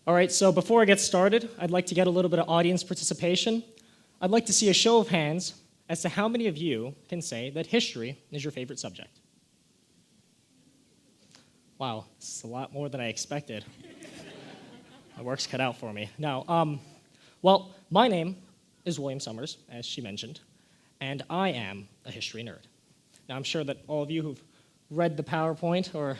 All right, so before I get started, I'd like to get a little bit of audience participation. I'd like to see a show of hands as to how many of you can say that history is your favorite subject. Wow, this is a lot more than I expected. My work's cut out for me. Now, well, my name is William Summers, as she mentioned, and I am a history nerd. Now, I'm sure that all of you who've read the PowerPoint or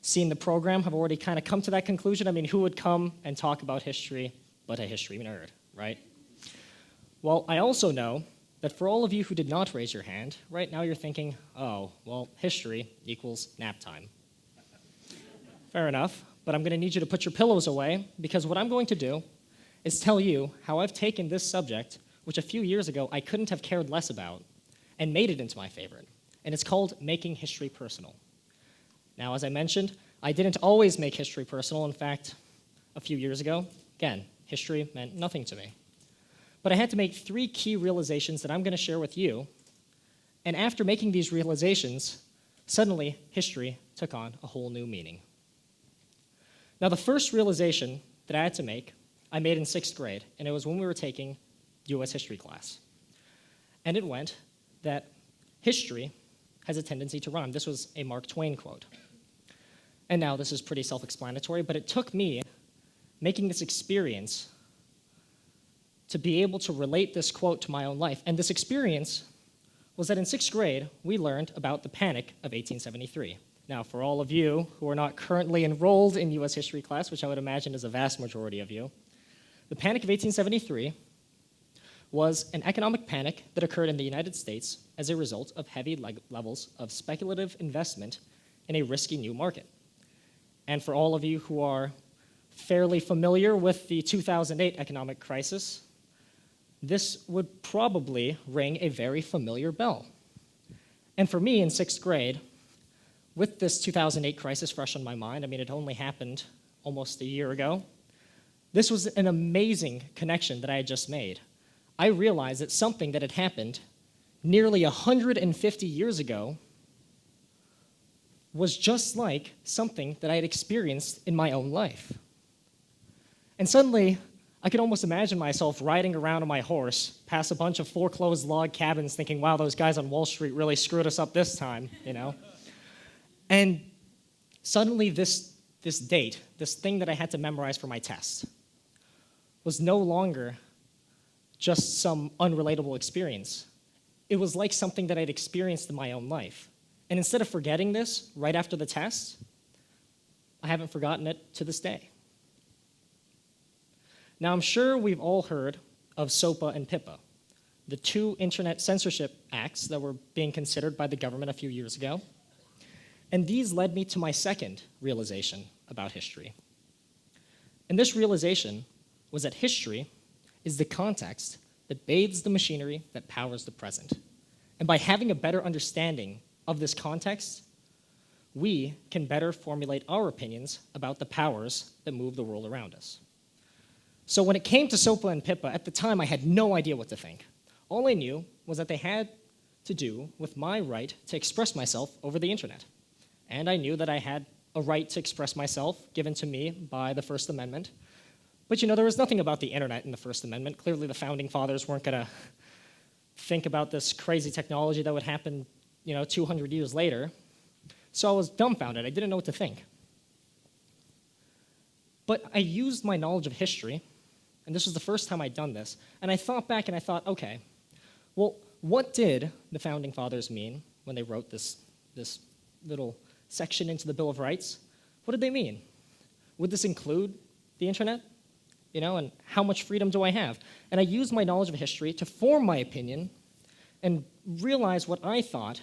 seen the program have already kind of come to that conclusion. I mean, who would come and talk about history but a history nerd, right? Well, I also know that for all of you who did not raise your hand, right now you're thinking, oh, well, history equals nap time. Fair enough, but I'm going to need you to put your pillows away because what I'm going to do is tell you how I've taken this subject, which a few years ago I couldn't have cared less about, and made it into my favorite. And it's called making history personal. Now, as I mentioned, I didn't always make history personal. In fact, a few years ago, again, history meant nothing to me. But I had to make 3 key realizations that I'm going to share with you. And after making these realizations, suddenly history took on a whole new meaning. Now, the first realization that I had to make, I made in 6th grade, and it was when we were taking U.S. history class. And it went that history has a tendency to rhyme. This was a Mark Twain quote. And now this is pretty self-explanatory, but it took me making this experience to be able to relate this quote to my own life. And this experience was that in 6th grade, we learned about the Panic of 1873. Now, for all of you who are not currently enrolled in U.S. history class, which I would imagine is a vast majority of you, the Panic of 1873 was an economic panic that occurred in the United States as a result of heavy levels of speculative investment in a risky new market. And for all of you who are fairly familiar with the 2008 economic crisis, this would probably ring a very familiar bell. And for me in 6th grade, with this 2008 crisis fresh on my mind, I mean, it only happened almost a year ago, this was an amazing connection that I had just made. I realized that something that had happened nearly 150 years ago was just like something that I had experienced in my own life. And suddenly, I could almost imagine myself riding around on my horse past a bunch of foreclosed log cabins thinking, wow, those guys on Wall Street really screwed us up this time, you know? And suddenly this date, this thing that I had to memorize for my test, was no longer just some unrelatable experience. It was like something that I'd experienced in my own life. And instead of forgetting this right after the test, I haven't forgotten it to this day. Now, I'm sure we've all heard of SOPA and PIPA, the 2 internet censorship acts that were being considered by the government a few years ago. And these led me to my second realization about history. And this realization was that history is the context that bathes the machinery that powers the present. And by having a better understanding of this context, we can better formulate our opinions about the powers that move the world around us. So when it came to SOPA and PIPA, at the time I had no idea what to think. All I knew was that they had to do with my right to express myself over the internet. And I knew that I had a right to express myself given to me by the First Amendment. But you know, there was nothing about the internet in the First Amendment. Clearly the Founding Fathers weren't going to think about this crazy technology that would happen, 200 years later. So I was dumbfounded. I didn't know what to think. But I used my knowledge of history, and this was the first time I'd done this, and I thought back and I thought, okay, well, what did the Founding Fathers mean when they wrote this little section into the Bill of Rights? What did they mean? Would this include the internet? And how much freedom do I have? And I used my knowledge of history to form my opinion and realize what I thought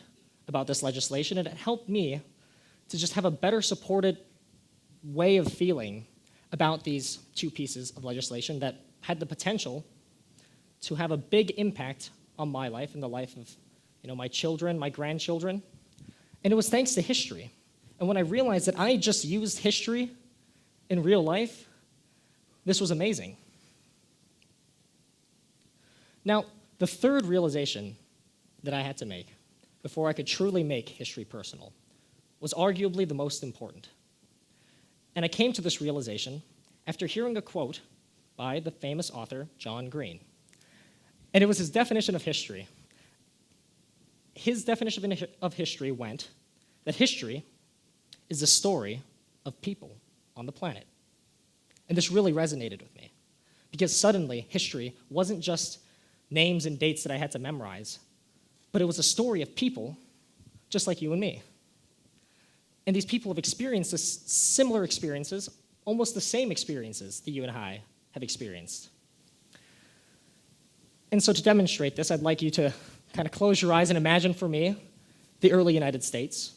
about this legislation, and it helped me to just have a better supported way of feeling about these 2 pieces of legislation that had the potential to have a big impact on my life and the life of my children, my grandchildren. And it was thanks to history. And when I realized that I just used history in real life, this was amazing. Now, the third realization that I had to make before I could truly make history personal was arguably the most important. And I came to this realization after hearing a quote by the famous author John Green. And it was his definition of history. His definition of history went that history is the story of people on the planet. And this really resonated with me, because suddenly history wasn't just names and dates that I had to memorize, but it was a story of people just like you and me. And these people have experienced similar experiences, almost the same experiences that you and I have experienced. And so to demonstrate this, I'd like you to kind of close your eyes and imagine for me the early United States.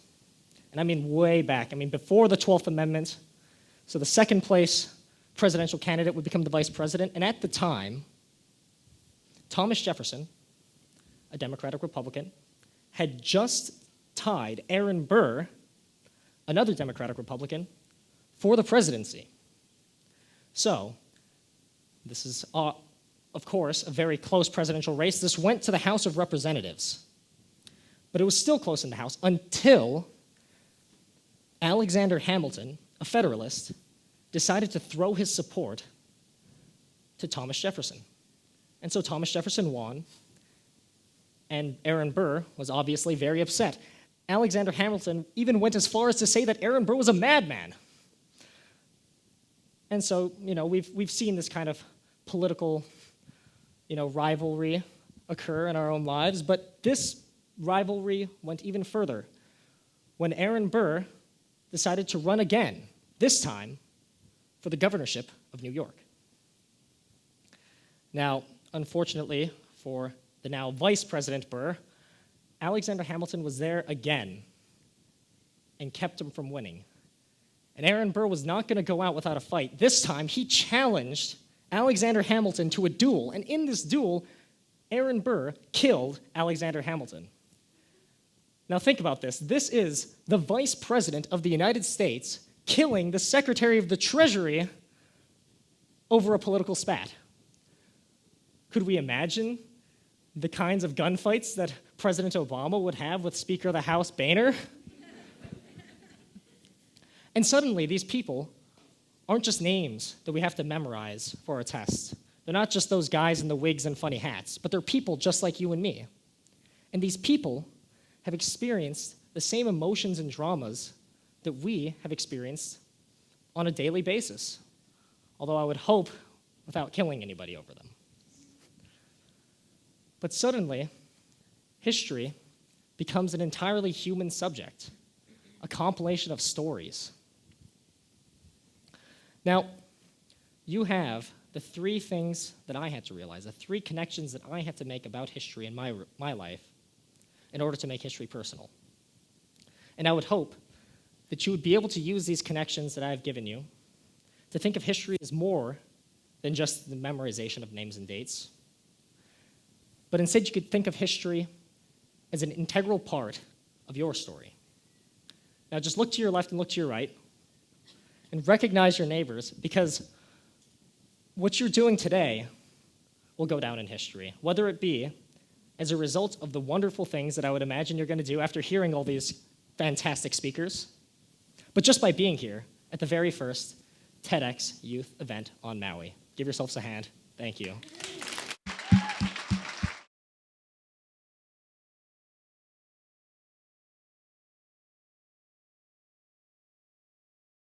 And I mean way back, before the 12th Amendment. So the second place presidential candidate would become the vice president. And at the time, Thomas Jefferson, a Democratic Republican, had just tied Aaron Burr, another Democratic Republican, for the presidency. So this is, of course, a very close presidential race. This went to the House of Representatives. But it was still close in the House until Alexander Hamilton, a Federalist, decided to throw his support to Thomas Jefferson. And so Thomas Jefferson won, and Aaron Burr was obviously very upset. Alexander Hamilton even went as far as to say that Aaron Burr was a madman. And so, we've seen this kind of political, rivalry occur in our own lives, but this rivalry went even further when Aaron Burr decided to run again, this time for the governorship of New York. Now, unfortunately for the now Vice President Burr, Alexander Hamilton was there again and kept him from winning. And Aaron Burr was not going to go out without a fight. This time, he challenged Alexander Hamilton to a duel, and in this duel, Aaron Burr killed Alexander Hamilton. Now think about this. This is the Vice President of the United States killing the Secretary of the Treasury over a political spat. Could we imagine the kinds of gunfights that President Obama would have with Speaker of the House Boehner? And suddenly, these people aren't just names that we have to memorize for our tests. They're not just those guys in the wigs and funny hats, but they're people just like you and me. And these people have experienced the same emotions and dramas that we have experienced on a daily basis, although I would hope without killing anybody over them. But suddenly, history becomes an entirely human subject, a compilation of stories. Now, you have the three things that I had to realize, the three connections that I had to make about history in my life in order to make history personal. And I would hope that you would be able to use these connections that I've given you to think of history as more than just the memorization of names and dates, but instead you could think of history as an integral part of your story. Now just look to your left and look to your right and recognize your neighbors, because what you're doing today will go down in history, whether it be as a result of the wonderful things that I would imagine you're going to do after hearing all these fantastic speakers, but just by being here at the very first TEDxYouth event on Maui. Give yourselves a hand. Thank you.